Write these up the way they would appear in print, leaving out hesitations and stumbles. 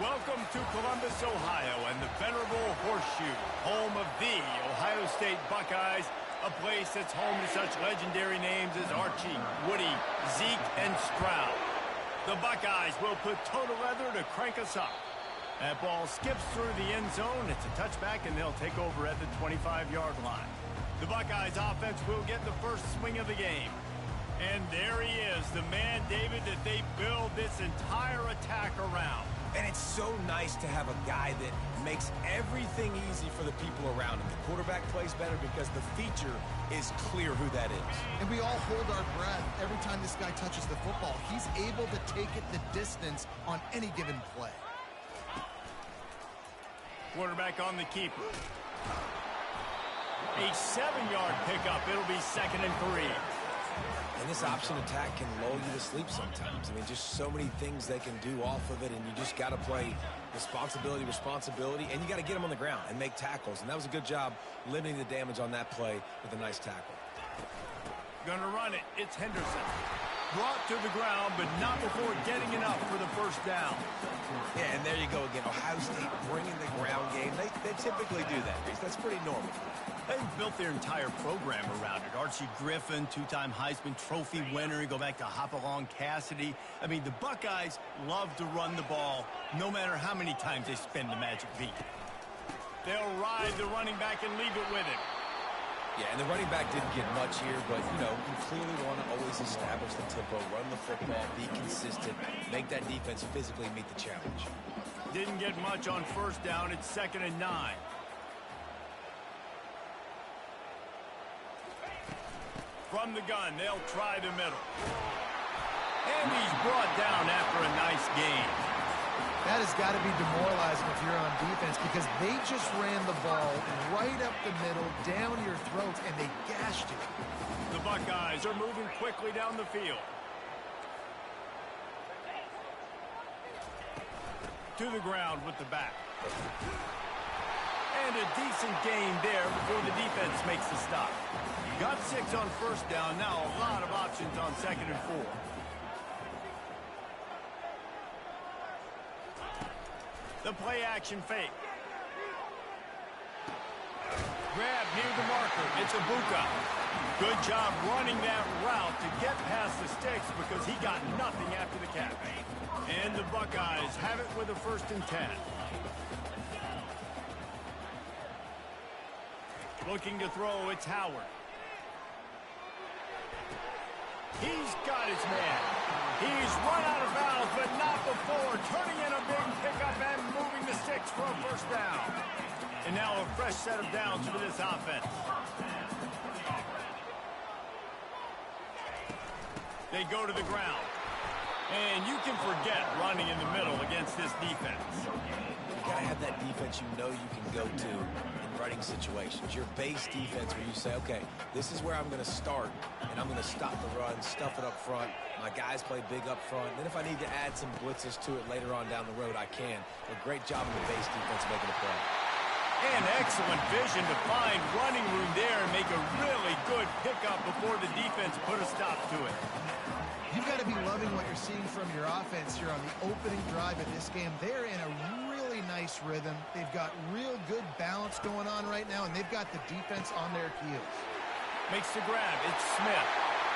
Welcome to Columbus, Ohio, and the venerable Horseshoe, home of the Ohio State Buckeyes, a place that's home to such legendary names as Archie, Woody, Zeke, and Stroud. The Buckeyes will put total leather to crank us up. That ball skips through the end zone. It's a touchback, and they'll take over at the 25-yard line. The Buckeyes offense will get the first swing of the game. And there he is, the man, David, that they build this entire attack around. And it's so nice to have a guy that makes everything easy for the people around him. The quarterback plays better because the feature is clear who that is. And we all hold our breath every time this guy touches the football. He's able to take it the distance on any given play. Quarterback on the keeper. A 7-yard pickup. It'll be 2nd and 3. And this option attack can lull you to sleep sometimes. I mean, just so many things they can do off of it, and you just got to play responsibility, and you got to get them on the ground and make tackles. And that was a good job limiting the damage on that play with a nice tackle. Gonna run it. It's Henderson. Brought to the ground, but not before getting enough for the first down. Yeah, and there you go again. Ohio State bringing the ground game. They typically do that, Reese. That's pretty normal. They've built their entire program around it. Archie Griffin, 2-time Heisman Trophy winner. You go back to Hopalong Cassidy. I mean, the Buckeyes love to run the ball, no matter how many times they spin the magic beat. They'll ride the running back and leave it with him. Yeah, and the running back didn't get much here, but, you know, you clearly want to always establish the tempo, run the football, be consistent, make that defense physically meet the challenge. Didn't get much on first down. It's 2nd and 9. From the gun, they'll try the middle. And he's brought down after a nice gain. That has got to be demoralizing if you're on defense because they just ran the ball right up the middle, down your throat, and they gashed you. The Buckeyes are moving quickly down the field. To the ground with the back. And a decent gain there before the defense makes the stop. Got 6 on first down. Now a lot of options on 2nd and 4. The play action fake. Grab near the marker. It's Ibuka. Good job running that route to get past the sticks because he got nothing after the catch. And the Buckeyes have it with a 1st and 10. Looking to throw, it's Howard. He's got his man. He's run out of bounds, but not before. Turning in a big pickup and moving the sticks for a 1st down. And now a fresh set of downs for this offense. They go to the ground. And you can forget running in the middle against this defense. You got to have that defense you know you can go to in running situations. Your base defense where you say, okay, this is where I'm going to start, and I'm going to stop the run, stuff it up front. My guys play big up front. And then if I need to add some blitzes to it later on down the road, I can. A great job in the base defense making a play. And excellent vision to find running room there and make a really good pickup before the defense put a stop to it. You've got to be loving what you're seeing from your offense here on the opening drive of this game. They're in a really nice rhythm. They've got real good balance going on right now, and they've got the defense on their heels. Makes the grab. It's Smith.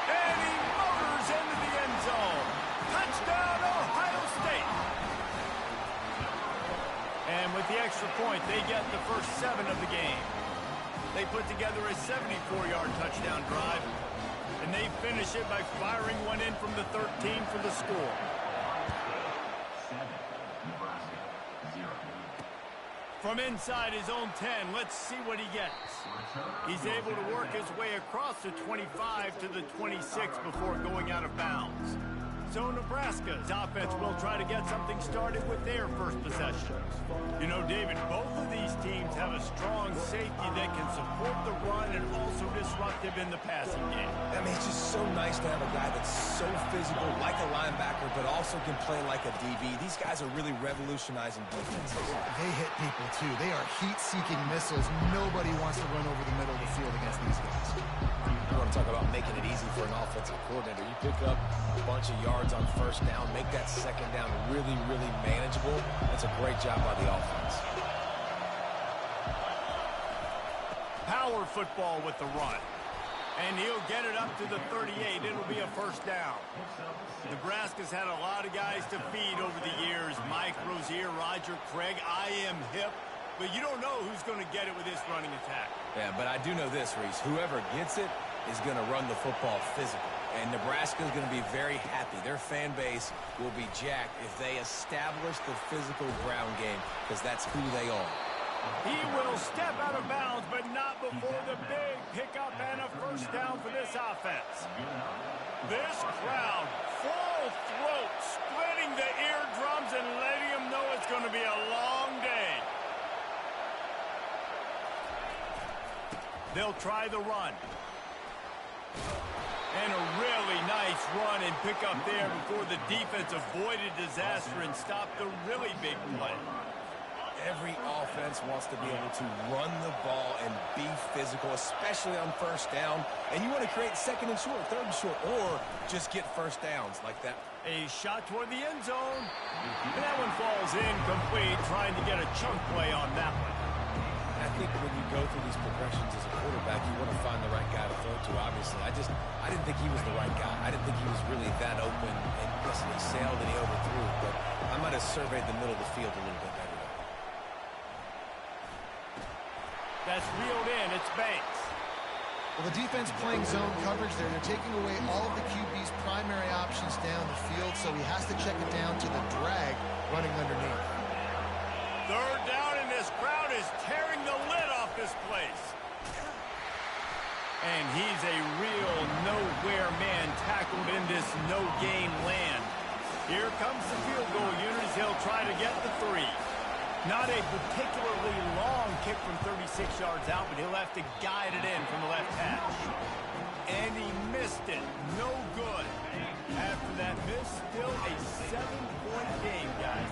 And he motors into the end zone. Touchdown, Ohio State. And with the extra point, they get the first 7 of the game. They put together a 74-yard touchdown drive. And they finish it by firing one in from the 13 for the score. From inside his own 10, let's see what he gets. He's able to work his way across the 25 to the 26 before going out of bounds. So Nebraska's offense will try to get something started with their first possession. You know, David, both of these teams have a strong safety that can support the run and also disruptive in the passing game. I mean, it's just so nice to have a guy that's so physical, like a linebacker, but also can play like a DB. These guys are really revolutionizing defenses. They hit people, too. They are heat-seeking missiles. Nobody wants to run over the middle of the field against these guys. You want to talk about making it easy for an offensive coordinator. You pick up a bunch of yards on first down, make that second down really, really manageable. That's a great job by the offense. Power football with the run. And he'll get it up to the 38. It'll be a first down. Nebraska's had a lot of guys to feed over the years. Mike Rozier, Roger Craig, I am hip. But you don't know who's going to get it with this running attack. Yeah, but I do know this, Reese. Whoever gets it is going to run the football physical. And Nebraska's going to be very happy. Their fan base will be jacked if they establish the physical ground game, because that's who they are. He will step out of bounds, but not before the big pickup and a first down for this offense. This crowd, full throat, splitting the eardrums and letting them know it's going to be a long day. They'll try the run. And a really nice run and pick up there before the defense avoided disaster and stopped the really big play. Every offense wants to be able to run the ball and be physical, especially on first down. And you want to create second and short, third and short, or just get first downs like that. A shot toward the end zone. And that one falls incomplete, trying to get a chunk play on that one. I think when you go through these progressions as a quarterback, you want to find the right guy to throw to, obviously. I didn't think he was the right guy. I didn't think he was really that open. And listen, he sailed and he overthrew, but I might have surveyed the middle of the field a little bit better. That's reeled in. It's Banks. Well, the defense playing zone coverage there. They're taking away all of the QB's primary options down the field, so he has to check it down to the drag running underneath. Third down, and this crowd is tearing the lid off this place. And he's a real nowhere man tackled in this no-game land. Here comes the field goal unit as he'll try to get the 3. Not a particularly long kick from 36 yards out, but he'll have to guide it in from the left hash. And he missed it. No good. After that miss, still a 7-point game, guys.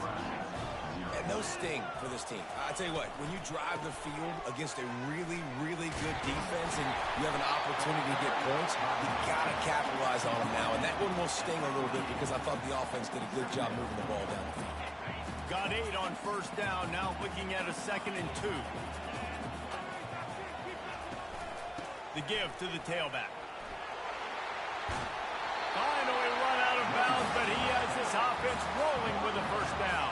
And no sting for this team. I tell you what, when you drive the field against a really, really good defense and you have an opportunity to get points, you got to capitalize on them now. And that one will sting a little bit because I thought the offense did a good job moving the ball down the field. Got 8 on first down, now looking at a 2nd and 2. The give to the tailback. Finally run out of bounds, but he has this offense rolling with a first down.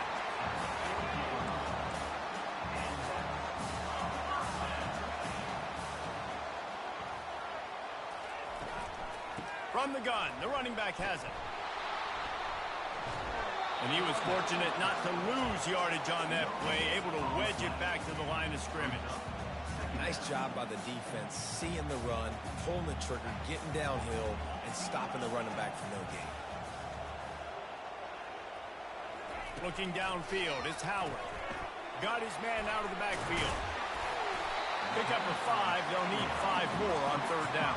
From the gun, the running back has it. And he was fortunate not to lose yardage on that play, able to wedge it back to the line of scrimmage. Nice job by the defense, seeing the run, pulling the trigger, getting downhill, and stopping the running back for no gain. Looking downfield, it's Howard. Got his man out of the backfield. Pick up a 5, they'll need 5 more on third down.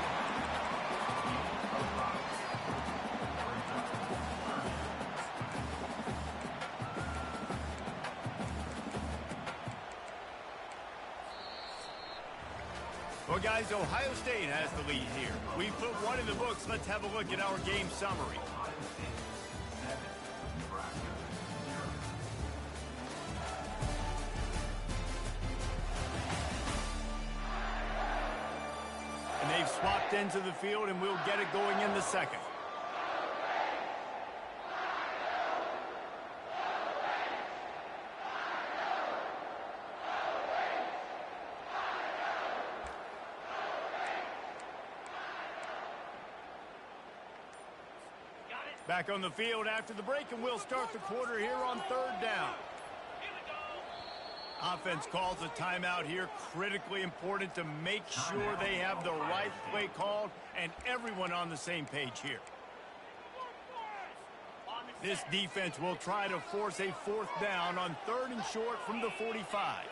Well, guys, Ohio State has the lead here. We put one in the books. Let's have a look at our game summary. And they've swapped into the field, and we'll get it going in the second. Back on the field after the break, and we'll start the quarter here on third down. Offense calls a timeout here. Critically important to make sure they have the right play called and everyone on the same page here. This defense will try to force a 4th down on 3rd and short from the 45.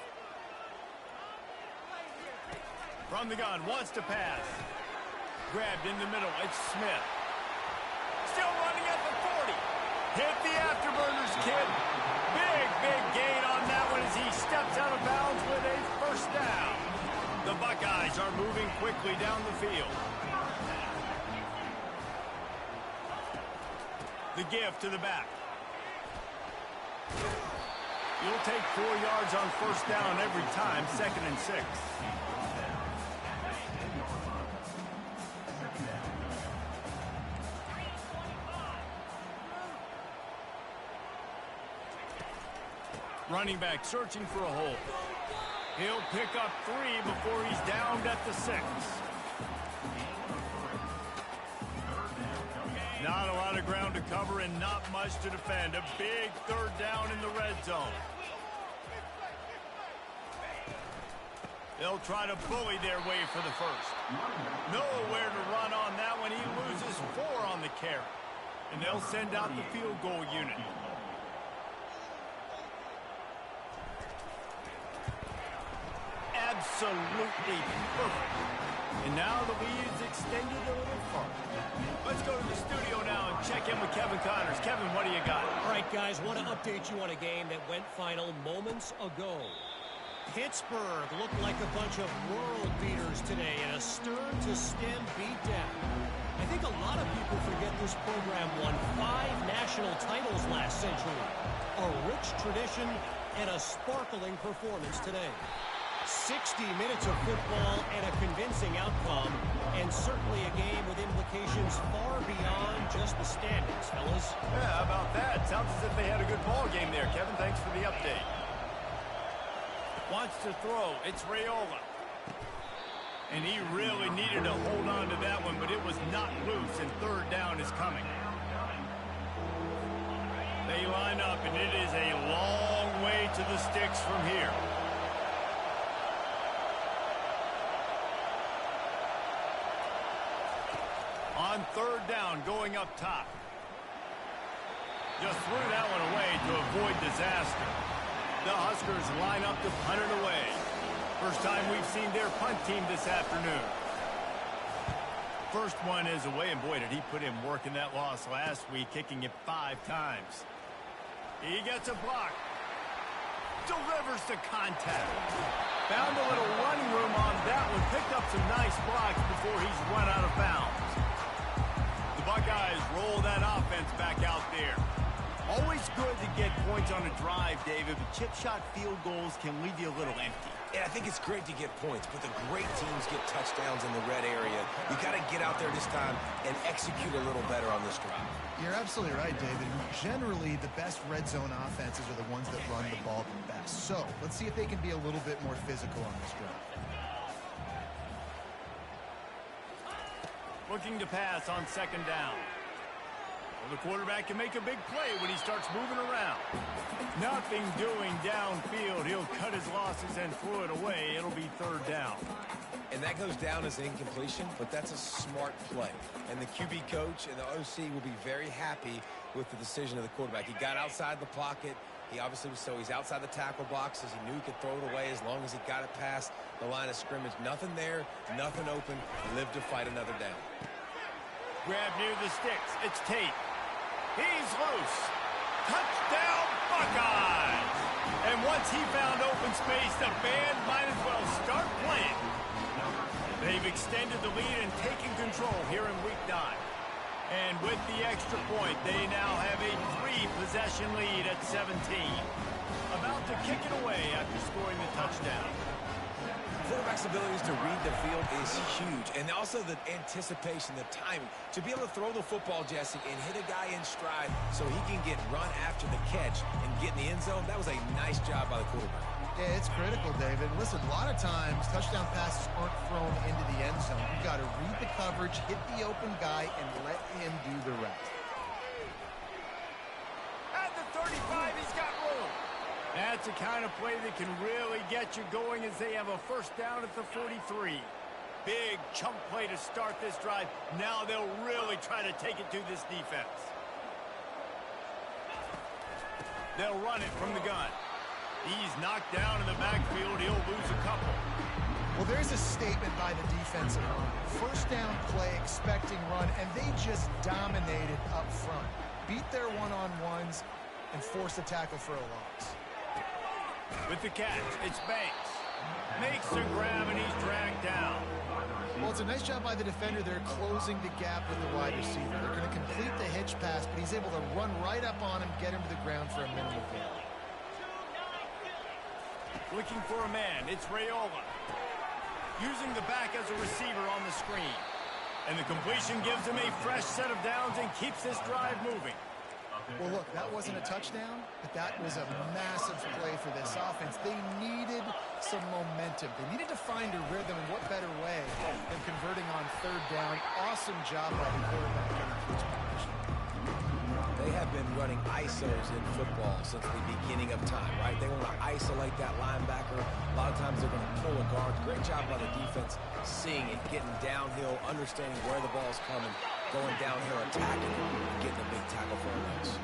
From the gun, wants to pass. Grabbed in the middle, it's Smith. Still running at the 40. Hit the afterburners, kid. Big gain on that one as he steps out of bounds with a first down. The Buckeyes are moving quickly down the field. The give to the back. You'll take 4 yards on first down every time, 2nd and 6. Running back searching for a hole. He'll pick up 3 before he's downed at the 6. Not a lot of ground to cover and not much to defend. A big 3rd down in the red zone. They'll try to bully their way for the first. Nowhere to run on that one. He loses 4 on the carry. And they'll send out the field goal unit. Absolutely perfect. And now the lead is extended a little further. Let's go to the studio now and check in with Kevin Connors. Kevin, what do you got? All right, guys, want to update you on a game that went final moments ago. Pittsburgh looked like a bunch of world beaters today in a stern-to-stem beatdown. I think a lot of people forget this program won 5 national titles last century. A rich tradition and a sparkling performance today. 60 minutes of football and a convincing outcome, and certainly a game with implications far beyond just the standings, fellas. Yeah, how about that? Sounds as if they had a good ball game there. Kevin, thanks for the update. Wants to throw. It's Raiola. And he really needed to hold on to that one, but it was not loose, and 3rd down is coming. They line up, and it is a long way to the sticks from here. On 3rd down, going up top. Just threw that one away to avoid disaster. The Huskers line up to punt it away. First time we've seen their punt team this afternoon. First one is away, and boy, did he put in work in that loss last week, kicking it 5 times. He gets a block. Delivers the contact. Found a little running room on that one. Picked up some nice blocks before he's run out of bounds. Buckeyes roll that offense back out there. Always good to get points on a drive, David, but chip shot field goals can leave you a little empty. Yeah, I think it's great to get points, but the great teams get touchdowns in the red area. You got to get out there this time and execute a little better on this drive. You're absolutely right, David. Generally, the best red zone offenses are the ones that run the ball the best. So let's see if they can be a little bit more physical on this drive. Looking to pass on 2nd down. Well, the quarterback can make a big play when he starts moving around. Nothing doing downfield. He'll cut his losses and throw it away. It'll be 3rd down. And that goes down as incompletion, but that's a smart play. And the QB coach and the OC will be very happy with the decision of the quarterback. He got outside the pocket. He obviously was he's outside the tackle boxes. He knew he could throw it away as long as he got it past the line of scrimmage. Nothing there, nothing open. Live to fight another down. Grab near the sticks. It's Tate. He's loose. Touchdown, Buckeyes! And once he found open space, the band might as well start playing. They've extended the lead and taken control here in Week 9. And with the extra point, they now have a 3-possession lead at 17. About to kick it away after scoring the touchdown. Quarterback's abilities to read the field is huge. And also the anticipation, the timing. To be able to throw the football, Jesse, and hit a guy in stride so he can get run after the catch and get in the end zone, that was a nice job by the quarterback. Yeah, it's critical, David. Listen, a lot of times touchdown passes aren't thrown into the end zone. You've got to read the coverage, hit the open guy, and let him do the rest. At the 35, he's got room. That's the kind of play that can really get you going as they have a first down at the 43. Big chunk play to start this drive. Now they'll really try to take it to this defense. They'll run it from the gun. He's knocked down in the backfield. He'll lose a couple. Well, there's a statement by the defensive line. First down play, expecting run, and they just dominated up front. Beat their one-on-ones and forced a tackle for a loss. With the catch, it's Banks. Makes the grab, and he's dragged down. Well, it's a nice job by the defender. They're closing the gap with the wide receiver. They're going to complete the hitch pass, but he's able to run right up on him, get him to the ground for a minimal gain. Looking for a man, it's Raiola. Using the back as a receiver on the screen. And the completion gives him a fresh set of downs and keeps this drive moving. Well, look, that wasn't a touchdown, but that was a massive play for this offense. They needed some momentum. They needed to find a rhythm, and what better way than converting on third down. Awesome job by the quarterback getting through his position. They have been running ISOs in football since the beginning of time, right? They want to isolate that linebacker. A lot of times they're going to pull a guard. Great job by the defense seeing it, getting downhill, understanding where the ball's coming, going downhill, attacking it, and getting a big tackle for a loss.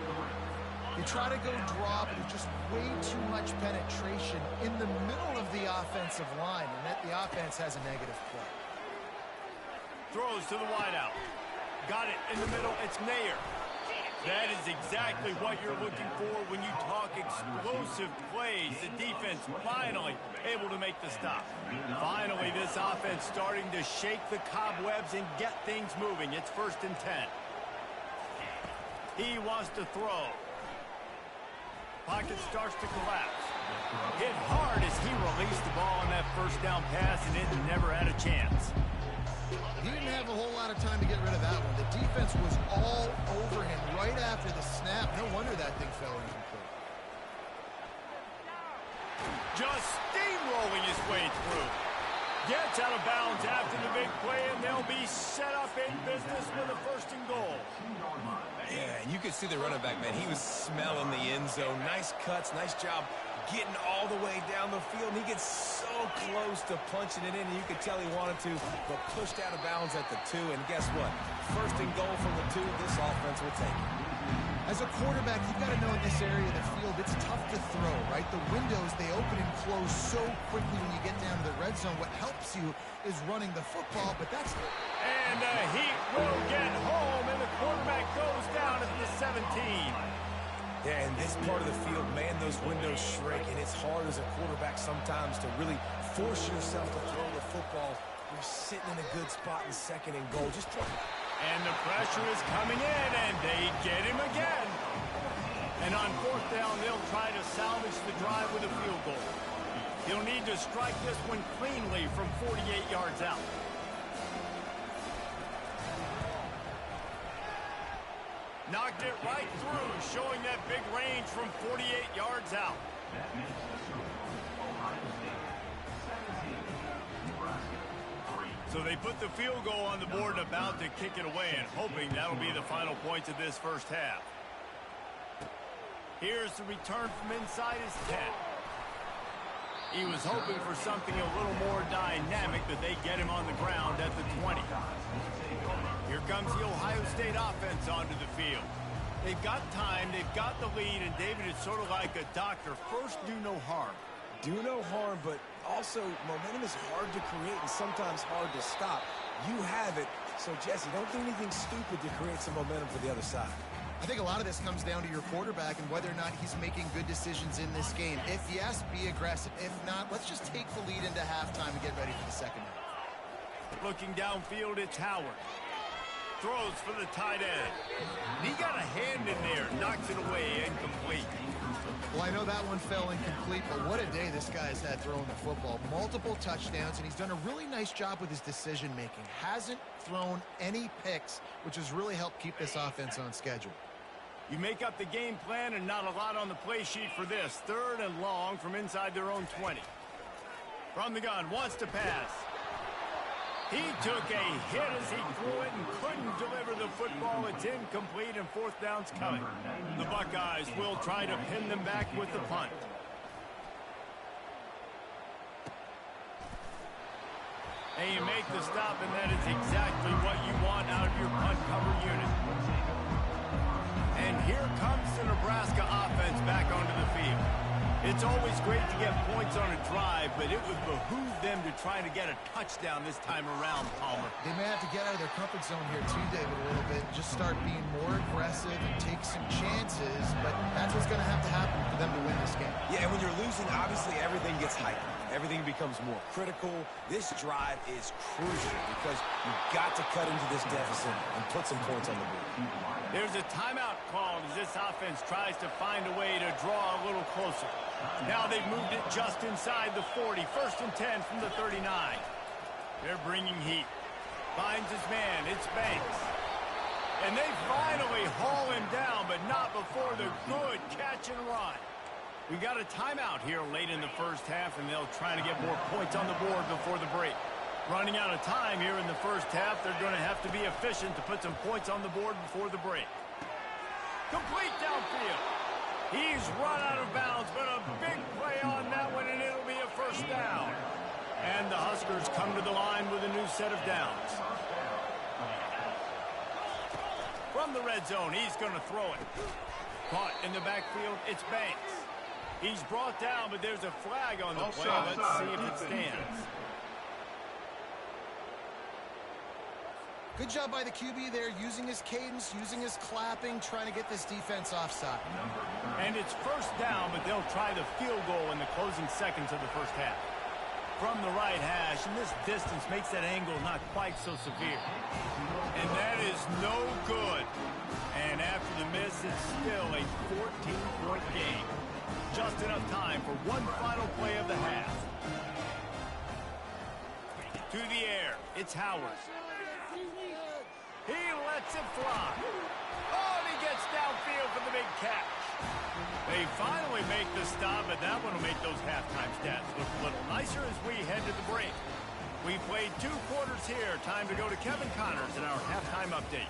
They try to go draw, but there's just way too much penetration in the middle of the offensive line, and that the offense has a negative play. Throws to the wideout. Got it in the middle. It's Nair. That is exactly what you're looking for when you talk explosive plays. The defense finally able to make the stop. Finally, this offense starting to shake the cobwebs and get things moving. It's 1st and 10. He wants to throw. Pocket starts to collapse. Hit hard as he released the ball on that first down pass, and it never had a chance. He didn't have a whole lot of time to get rid of that one. The defense was all over him right after the snap. No wonder that thing fell incomplete. Just steamrolling his way through. Gets out of bounds after the big play, and they'll be set up in business with a 1st and goal. Yeah, and you could see the running back, man. He was smelling the end zone. Nice cuts, nice job getting all the way down the field. And he gets so close to punching it in, and you could tell he wanted to, but pushed out of bounds at the 2. And guess what? 1st and goal from the 2. This offense will take it. As a quarterback, you've got to know in this area of the field, it's tough to throw, right? The windows, they open and close so quickly when you get down to the red zone. What helps you is running the football, but that's... And the Heat will get home, and the quarterback goes down at the 17. Yeah, in this part of the field, man, those windows shrink, and it's hard as a quarterback sometimes to really force yourself to throw the football. You're sitting in a good spot in 2nd and goal. Just throw. And the pressure is coming in, and they get him again. And on 4th down, they'll try to salvage the drive with a field goal. He'll need to strike this one cleanly from 48 yards out. Knocked it right through, showing that big range from 48 yards out. So they put the field goal on the board and about to kick it away, and hoping that'll be the final points of this 1st half. Here's the return from inside his 10. He was hoping for something a little more dynamic, but they get him on the ground at the 20. Here comes the Ohio State offense onto the field. They've got time, they've got the lead, and David is sort of like a doctor. First, do no harm. Do no harm, but also momentum is hard to create and sometimes hard to stop. You have it, so Jesse, don't do anything stupid to create some momentum for the other side. I think a lot of this comes down to your quarterback and whether or not he's making good decisions in this game. If yes, be aggressive. If not, let's just take the lead into halftime and get ready for the 2nd half. Looking downfield, it's Howard. Throws for the tight end. He got a hand in there, knocks it away, incomplete. Well, I know that one fell incomplete, but what a day this guy's had throwing the football. Multiple touchdowns, and he's done a really nice job with his decision-making. Hasn't thrown any picks, which has really helped keep this offense on schedule. You make up the game plan and not a lot on the play sheet for this. 3rd and long from inside their own 20. From the gun, wants to pass. He took a hit as he threw it and couldn't deliver the football. It's incomplete, and 4th down's coming. The Buckeyes will try to pin them back with the punt. And you make the stop, and that is exactly what you want out of your punt cover unit. And here comes the Nebraska offense back onto the field. It's always great to get points on a drive, but it would behoove them to try to get a touchdown this time around, Palmer. They may have to get out of their comfort zone here too, David, a little bit. Just start being more aggressive and take some chances, but that's what's going to happen for them to win this game. Yeah, and when you're losing, obviously everything gets hyped. everything becomes more critical. This drive is crucial because you've got to cut into this deficit and put some points on the board. There's a timeout called as this offense tries to find a way to draw a little closer. Now they've moved it just inside the 40. 1st and 10 from the 39. They're bringing heat. Finds his man. It's Banks. And they finally haul him down, but not before the good catch and run. We got a timeout here late in the first half, and they'll try to get more points on the board before the break. Running out of time here in the first half, they're going to have to be efficient to put some points on the board before the break. Complete downfield. He's run out of bounds, but a big play on that one, and it'll be a first down. And the Huskers come to the line with a new set of downs. From the red zone, he's going to throw it. Caught in the backfield, it's Banks. He's brought down, but there's a flag on the play. Let's see if it stands. Good job by the QB there, using his cadence, using his clapping, trying to get this defense offside. And it's first down, but they'll try the field goal in the closing seconds of the first half. From the right hash, and this distance makes that angle not quite so severe. And that is no good. And after the miss, it's still a 14-point game. Just enough time for one final play of the half. To the air, it's Howard. He lets it fly. Oh, and he gets downfield for the big catch. They finally make the stop, but that one will make those halftime stats look a little nicer as we head to the break. We played 2 quarters here. Time to go to Kevin Connors in our halftime update.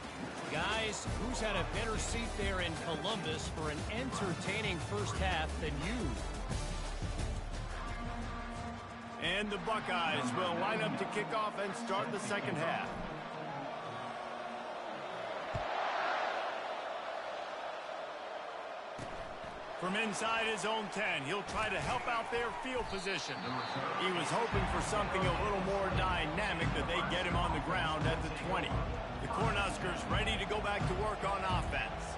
Guys, who's had a better seat there in Columbus for an entertaining first half than you? And the Buckeyes will line up to kick off and start the second half. From inside his own 10, he'll try to help out their field position. He was hoping for something a little more dynamic, that they get him on the ground at the 20. The Cornhuskers ready to go back to work on offense.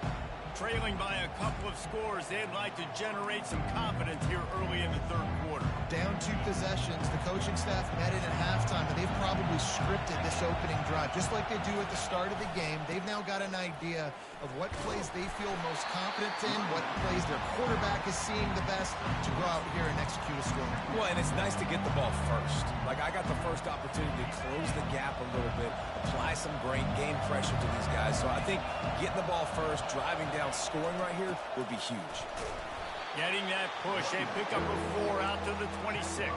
Trailing by a couple of scores, they'd like to generate some confidence here early in the third quarter. Down 2 possessions, the coaching staff met in at halftime, and they've probably scripted this opening drive. Just like they do at the start of the game, they've now got an idea of what plays they feel most confident in, what plays their quarterback is seeing the best to go out here and execute a scoring. Well, and it's nice to get the ball first. Like, I got the first opportunity to close the gap a little bit, apply some great game pressure to these guys. So I think getting the ball first, driving down, scoring right here would be huge. Getting that push, a pickup of 4 out to the 26.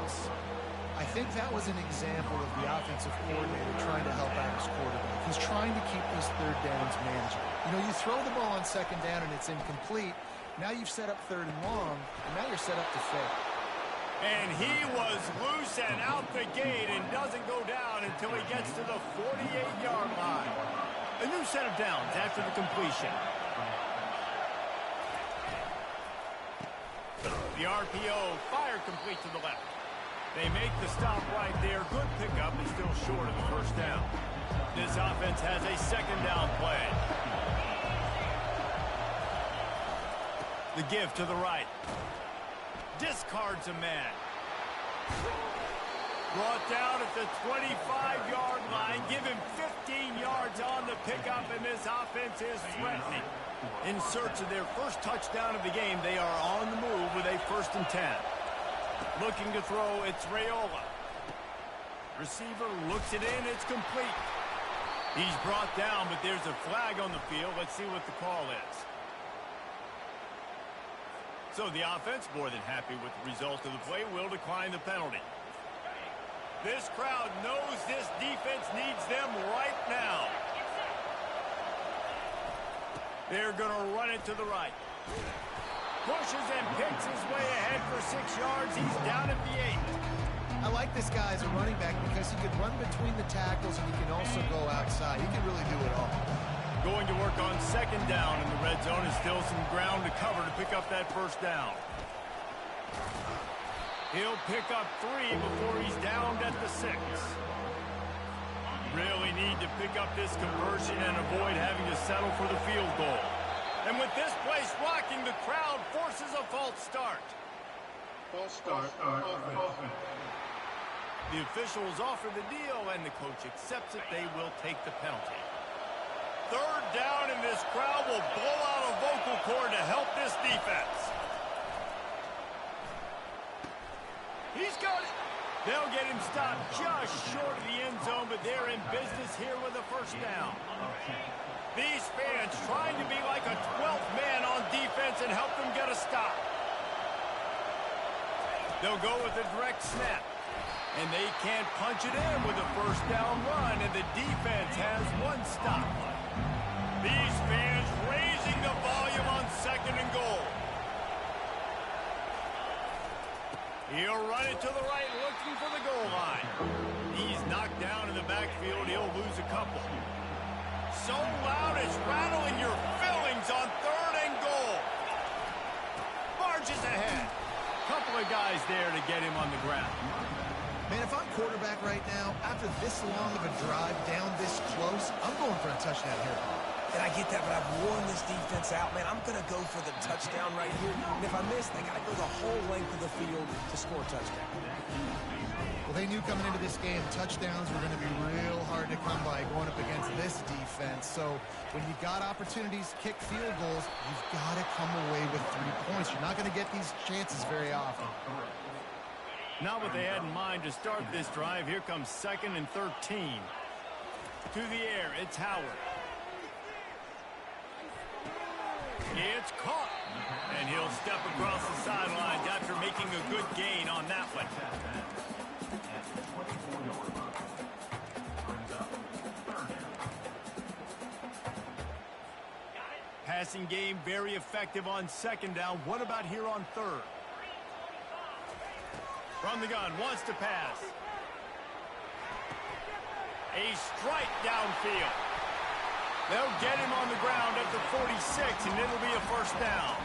I think that was an example of the offensive coordinator trying to help out his quarterback. He's trying to keep those third downs manageable. You know, you throw the ball on second down and it's incomplete. Now you've set up 3rd and long, and now you're set up to fail. And he was loose and out the gate and doesn't go down until he gets to the 48-yard line. A new set of downs after the completion. The RPO fire complete to the left. They make the stop right there. Good pickup is still short of the first down. This offense has a second down play. The give to the right. Discards a man. Brought down at the 25-yard line. Give him 15 yards on the pickup, and this offense is threatening. In search of their first touchdown of the game, they are on the move with a 1st and 10. Looking to throw, it's Raiola. Receiver looks it in, it's complete. He's brought down, but there's a flag on the field. Let's see what the call is. So the offense, more than happy with the result of the play, will decline the penalty. This crowd knows this defense needs them right now. They're going to run it to the right. Pushes and picks his way ahead for 6 yards. He's down at the 8. I like this guy as a running back because he can run between the tackles and he can also go outside. He can really do it all. Going to work on second down in the red zone. Is still some ground to cover to pick up that first down. He'll pick up 3 before he's downed at the 6. Really need to pick up this conversion and avoid having to settle for the field goal. And with this place rocking, the crowd forces a false start. False start offense. The officials offer the deal, and the coach accepts it. They will take the penalty. Third down, and this crowd will blow out a vocal cord to help this defense. He's got it. They'll get him stopped just short of the end zone, but they're in business here with a first down. These fans trying to be like a 12th man on defense and help them get a stop. They'll go with a direct snap. And they can't punch it in with a first down run, and the defense has one stop. These fans raising the volume on second and goal. He'll run it to the right, looking for the goal line. He's knocked down in the backfield. He'll lose a couple. So loud it's rattling your fillings on third and goal. Marches ahead. Couple of guys there to get him on the ground. Man, if I'm quarterback right now, after this long of a drive down this close, I'm going for a touchdown here. And I get that, but I've worn this defense out, man. I'm going to go for the touchdown right here. And if I miss, they got to go the whole length of the field to score a touchdown. Well, they knew coming into this game, touchdowns were going to be real hard to come by going up against this defense. So when you got opportunities to kick field goals, you've got to come away with 3 points. You're not going to get these chances very often. Not what they had in mind to start this drive. Here comes 2nd and 13. To the air, it's Howard. It's caught. And he'll step across the sidelines after making a good gain on that one. Passing game very effective on 2nd down. What about here on 3rd? From the gun, wants to pass. A strike downfield. They'll get him on the ground at the 46, and it'll be a first down.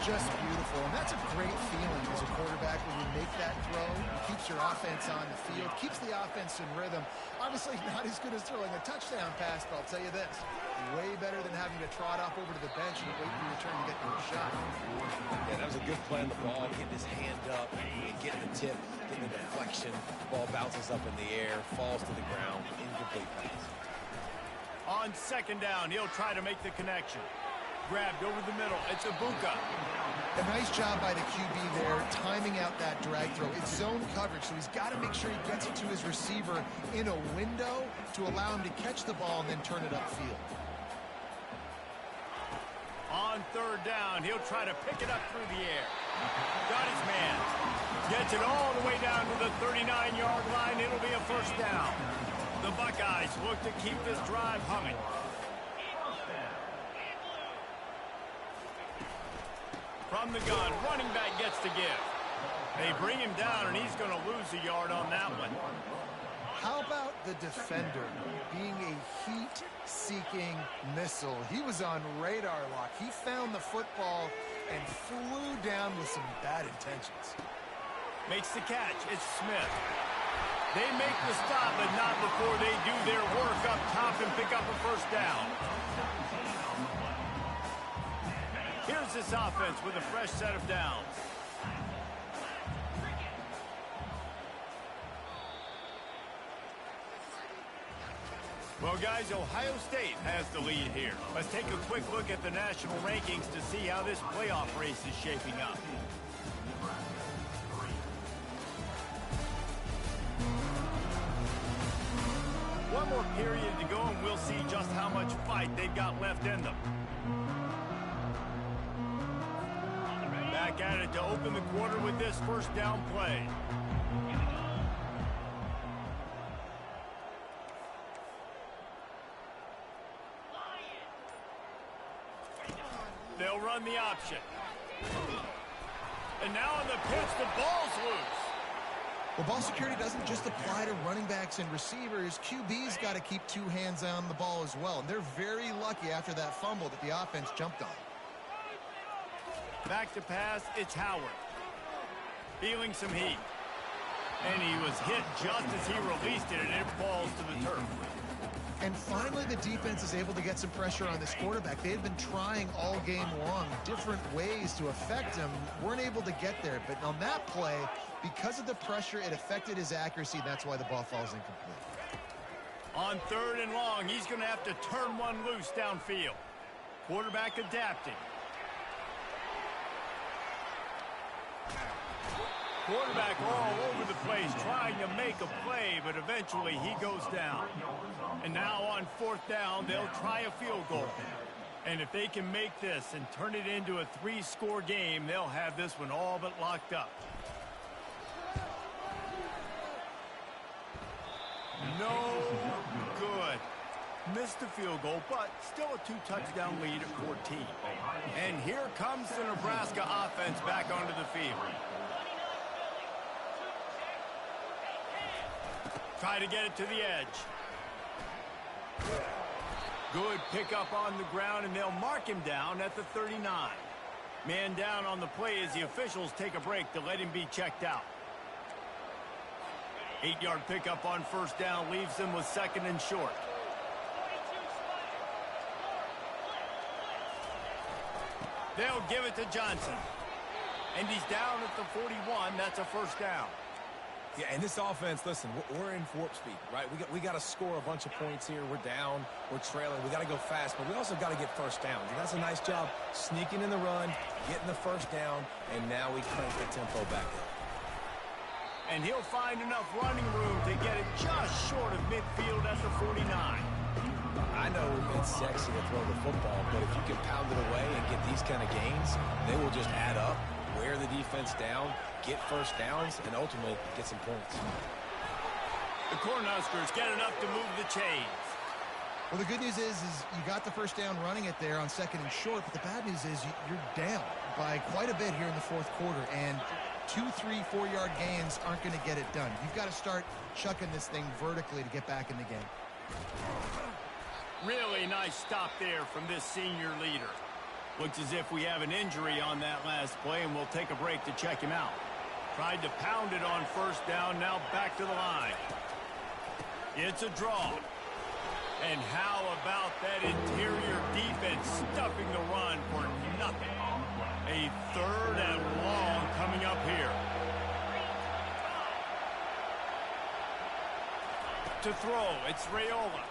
Just beautiful, and that's a great feeling as a quarterback when you make that throw. It keeps your offense on the field, keeps the offense in rhythm. Obviously not as good as throwing a touchdown pass, but I'll tell you this, way better than having to trot off over to the bench and wait for your turn to get your shot. Yeah, that was a good play on the ball, getting his hand up, getting the tip, getting the deflection. Ball bounces up in the air, falls to the ground, incomplete pass. On 2nd down, he'll try to make the connection. Grabbed over the middle. It's Ibuka. A nice job by the QB there, timing out that drag throw. It's zone coverage, so he's got to make sure he gets it to his receiver in a window to allow him to catch the ball and then turn it upfield. On 3rd down, he'll try to pick it up through the air. Got his man. Gets it all the way down to the 39-yard line. It'll be a first down. The Buckeyes look to keep this drive humming. From the gun, running back gets to give. They bring him down, and he's going to lose a yard on that one. How about the defender being a heat-seeking missile? He was on radar lock. He found the football and flew down with some bad intentions. Makes the catch. It's Smith. They make the stop, but not before they do their work up top and pick up a first down. Here's this offense with a fresh set of downs. Well, guys, Ohio State has the lead here. Let's take a quick look at the national rankings to see how this playoff race is shaping up. One more period to go, and we'll see just how much fight they've got left in them. Back at it to open the quarter with this first down play. They'll run the option. And now on the pitch, the ball's loose. Well, ball security doesn't just apply to running backs and receivers. QB's got to keep 2 hands on the ball as well. And they're very lucky after that fumble that the offense jumped on. Back to pass, it's Howard. Feeling some heat. And he was hit just as he released it, and it falls to the turf. And finally, the defense is able to get some pressure on this quarterback. They had been trying all game long different ways to affect him, weren't able to get there. But on that play, because of the pressure, it affected his accuracy. That's why the ball falls incomplete. On 3rd and long, he's going to have to turn one loose downfield. Quarterback adapting. Quarterback all over the place trying to make a play, but eventually he goes down. And now on 4th down, they'll try a field goal. And if they can make this and turn it into a 3-score game, they'll have this one all but locked up. No good. Missed the field goal, but still a 2-touchdown lead at 14. And here comes the Nebraska offense back onto the field. Try to get it to the edge. Good pickup on the ground, and they'll mark him down at the 39. Man down on the play as the officials take a break to let him be checked out. 8-yard pickup on 1st down leaves them with 2nd and short. They'll give it to Johnson. And he's down at the 41. That's a 1st down. Yeah, and this offense, listen, we're in warp speed, right? We got to score a bunch of points here. We're down. We're trailing. We got to go fast, but we also got to get 1st downs. And that's a nice job sneaking in the run, getting the 1st down, and now we crank the tempo back up. And he'll find enough running room to get it just short of midfield at the 49. I know it's sexy to throw the football, but if you can pound it away and get these kind of gains, they will just add up, wear the defense down, get 1st downs, and ultimately get some points. The Cornhuskers get enough to move the chains. Well, the good news is you got the 1st down running it there on 2nd and short, but the bad news is you're down by quite a bit here in the 4th quarter, and 2, 3, 4-yard gains aren't going to get it done. You've got to start chucking this thing vertically to get back in the game. Really nice stop there from this senior leader. Looks as if we have an injury on that last play, and we'll take a break to check him out. Tried to pound it on 1st down, now back to the line. It's a draw. And how about that interior defense stuffing the run for nothing? A 3rd and long coming up here. To throw, it's Raiola.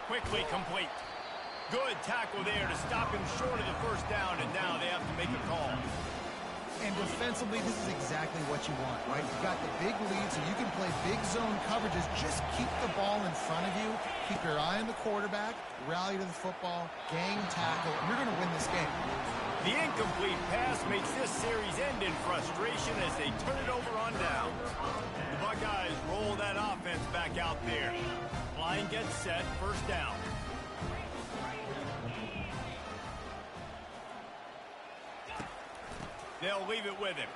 Quickly complete. Good tackle there to stop him short of the 1st down, and now they have to make a call. And defensively, this is exactly what you want, right? You've got the big lead, so you can play big zone coverages. Just keep the ball in front of you. Keep your eye on the quarterback. Rally to the football. Gang tackle. You're going to win this game. The incomplete pass makes this series end in frustration as they turn it over on down. The Buckeyes roll that offense back out there. Line gets set. 1st down. They'll leave it with him.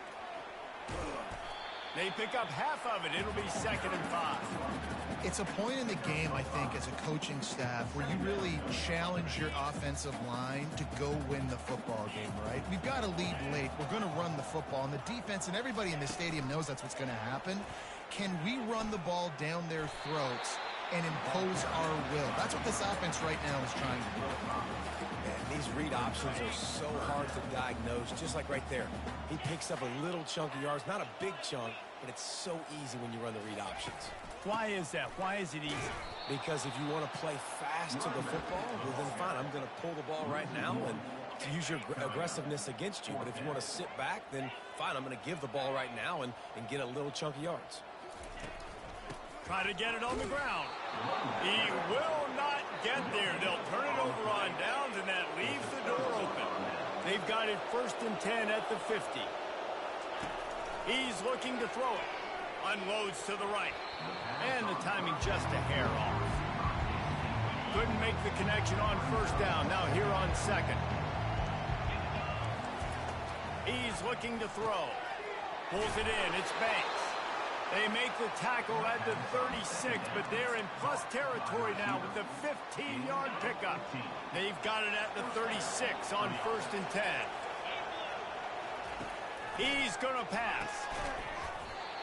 They pick up half of it. It'll be 2nd and 5. It's a point in the game, I think, as a coaching staff where you really challenge your offensive line to go win the football game, right? We've got to lead late. We're going to run the football. And the defense and everybody in the stadium knows that's what's going to happen. Can we run the ball down their throats and impose our will? That's what this offense right now is trying to do. And these read options are so hard to diagnose, just like right there. He picks up a little chunk of yards, not a big chunk, but it's so easy when you run the read options. Why is that? Why is it easy? Because if you want to play fast to the football, well, then fine, I'm going to pull the ball right now and to use your aggressiveness against you. But if you want to sit back, then fine, I'm going to give the ball right now and get a little chunk of yards. Try to get it on the ground. He will not get there. They'll turn it over on downs, and that leaves the door open. They've got it 1st and 10 at the 50. He's looking to throw it. Unloads to the right. And the timing just a hair off. Couldn't make the connection on 1st down. Now here on 2nd. He's looking to throw. Pulls it in. It's Banks. They make the tackle at the 36, but they're in plus territory now with the 15-yard pickup. They've got it at the 36 on 1st and 10. He's going to pass.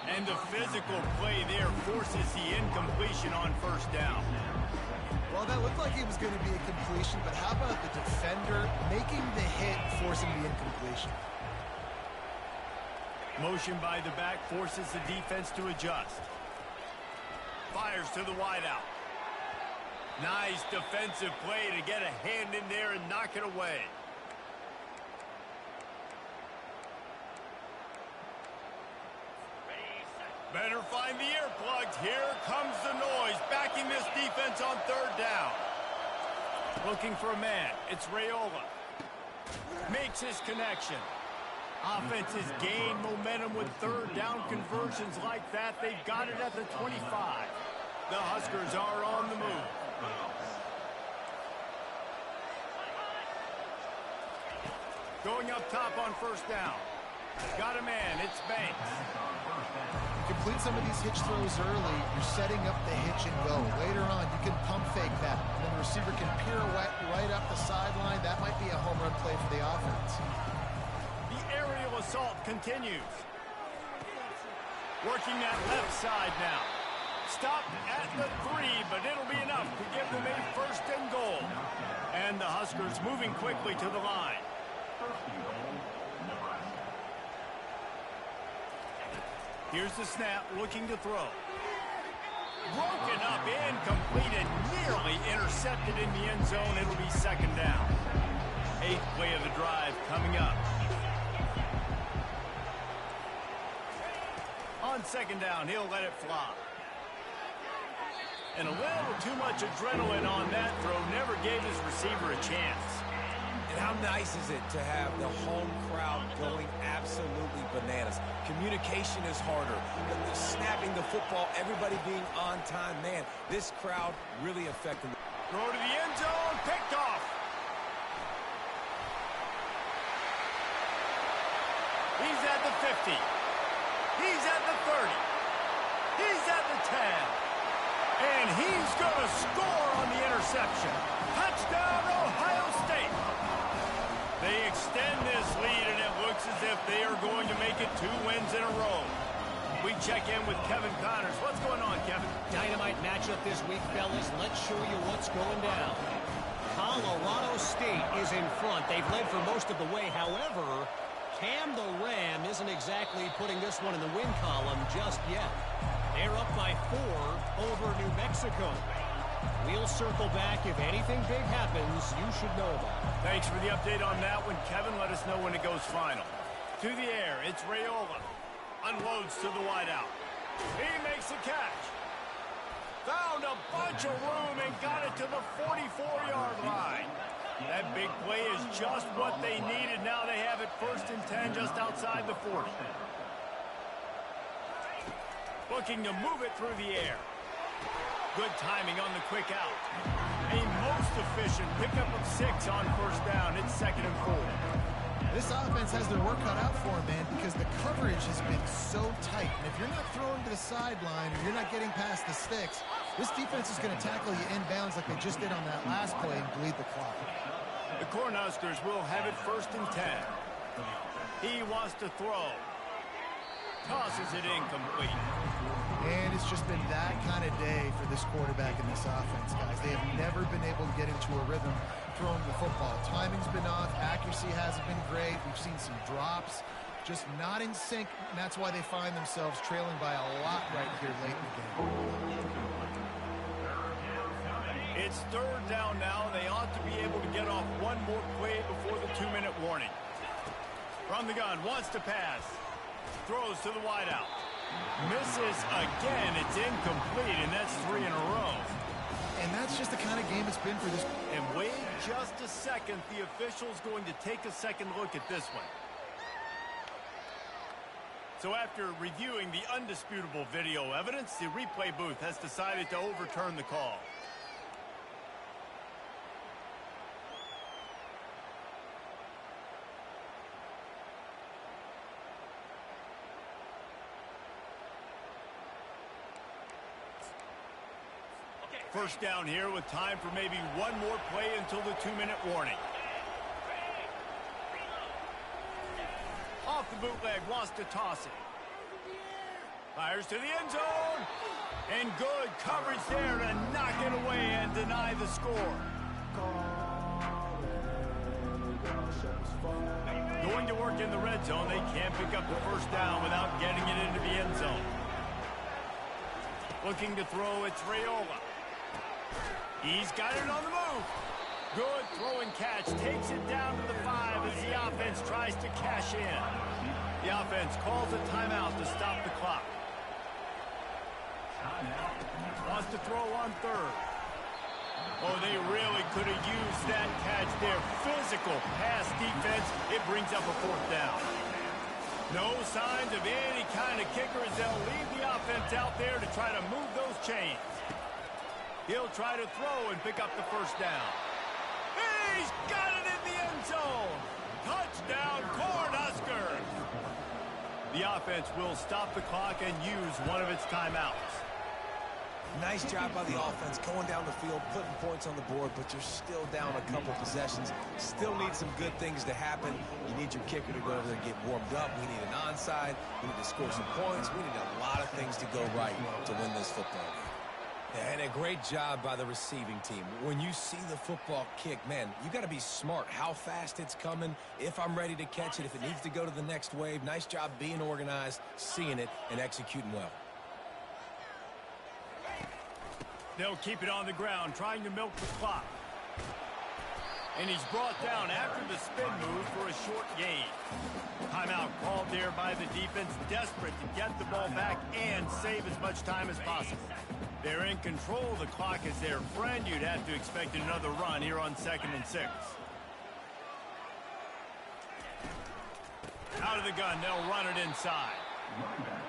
And the physical play there forces the incompletion on first down. Well, that looked like it was going to be a completion, but how about the defender making the hit, forcing the incompletion? Motion by the back forces the defense to adjust. Fires to the wideout. Nice defensive play to get a hand in there and knock it away. Better find the earplugs. Here comes the noise, backing this defense on third down. Looking for a man. It's Raiola. Makes his connection. Offenses gain momentum with third down conversions like that. They've got it at the 25. The Huskers are on the move. Going up top on first down. Got a man. It's Banks. Complete some of these hitch throws early, you're setting up the hitch and go. Later on, you can pump fake that. And then the receiver can pirouette right up the sideline. That might be a home run play for the offense. The aerial assault continues. Working that left side now. Stopped at the 3, but it'll be enough to give them a first and goal. And the Huskers moving quickly to the line. Here's the snap, looking to throw. Broken up, incomplete, and nearly intercepted in the end zone. It'll be second down. 8th play of the drive coming up. On second down, he'll let it fly. And a little too much adrenaline on that throw. Never gave his receiver a chance. And how nice is it to have the home crowd going absolutely bananas? Communication is harder. The snapping the football, everybody being on time. Man, this crowd really affected them. Throw to the end zone, picked off. He's at the 50. He's at the 30. He's at the 10. And he's going to score on the interception. Touchdown, Ohio State. They extend this lead, and it looks as if they are going to make it 2 wins in a row. We check in with Kevin Connors. What's going on, Kevin? Dynamite matchup this week, fellas. Let's show you what's going down. Colorado State is in front. They've led for most of the way. However, Cam the Ram isn't exactly putting this one in the win column just yet. They're up by 4 over New Mexico. We'll circle back. If anything big happens, you should know about it. Thanks for the update on that one, Kevin. Let us know when it goes final. To the air, it's Raiola. Unloads to the wideout. He makes a catch. Found a bunch of room and got it to the 44-yard line. That big play is just what they needed. Now they have it 1st and 10 just outside the 40. Looking to move it through the air. Good timing on the quick out. A most efficient pickup of 6 on first down. It's 2nd and 4. This offense has their work cut out for them, man, because the coverage has been so tight. And if you're not throwing to the sideline or you're not getting past the sticks, this defense is going to tackle you inbounds like they just did on that last play and bleed the clock. The Cornhuskers will have it 1st and 10. He wants to throw. Tosses it incomplete. And it's just been that kind of day for this quarterback and this offense, guys. They have never been able to get into a rhythm throwing the football. Timing's been off. Accuracy hasn't been great. We've seen some drops. Just not in sync, and that's why they find themselves trailing by a lot right here late in the game. It's 3rd down now. They ought to be able to get off one more play before the 2-minute warning. From the gun, wants to pass. Throws to the wideout. Misses again. It's incomplete, and that's 3 in a row. And that's just the kind of game it's been for this. And wait just a second. The official's going to take a second look at this one. So after reviewing the undisputable video evidence, the replay booth has decided to overturn the call. First down here with time for maybe one more play until the 2-minute warning. Off the bootleg, wants to toss it. Fires to the end zone. And good coverage there to knock it away and deny the score. Going to work in the red zone. They can't pick up the first down without getting it into the end zone. Looking to throw, it's Raiola. He's got it on the move. Good throw and catch. Takes it down to the 5 as the offense tries to cash in. The offense calls a timeout to stop the clock. Wants to throw on third. Oh, they really could have used that catch there. Physical pass defense. It brings up a fourth down. No signs of any kind of kicker as they'll leave the offense out there to try to move those chains. He'll try to throw and pick up the first down. He's got it in the end zone. Touchdown, Cornhuskers. The offense will stop the clock and use one of its timeouts. Nice job by the offense going down the field, putting points on the board, but you're still down a couple possessions. Still need some good things to happen. You need your kicker to go over there and get warmed up. We need an onside. We need to score some points. We need a lot of things to go right to win this football game. And a great job by the receiving team. When you see the football kick, man, you got to be smart how fast it's coming, if I'm ready to catch it, if it needs to go to the next wave. Nice job being organized, seeing it, and executing well. They'll keep it on the ground, trying to milk the clock. And he's brought down after the spin move for a short gain. Timeout called there by the defense, desperate to get the ball back and save as much time as possible. They're in control. The clock is their friend. You'd have to expect another run here on 2nd and 6. Out of the gun, they'll run it inside.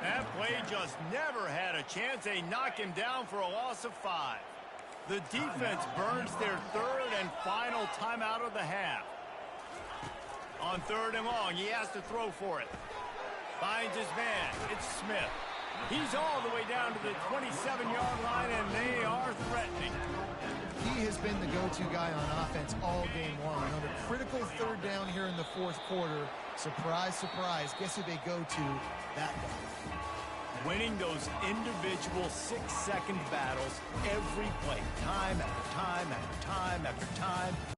That play just never had a chance. They knock him down for a loss of 5. The defense burns their 3rd and final timeout of the half. On 3rd and long, he has to throw for it. Finds his man. It's Smith. He's all the way down to the 27-yard line, and they are threatening. He has been the go-to guy on offense all game long. On a critical 3rd down here in the 4th quarter, surprise, surprise, guess who they go to? That guy. Winning those individual 6-second battles every play, time after time after time after time,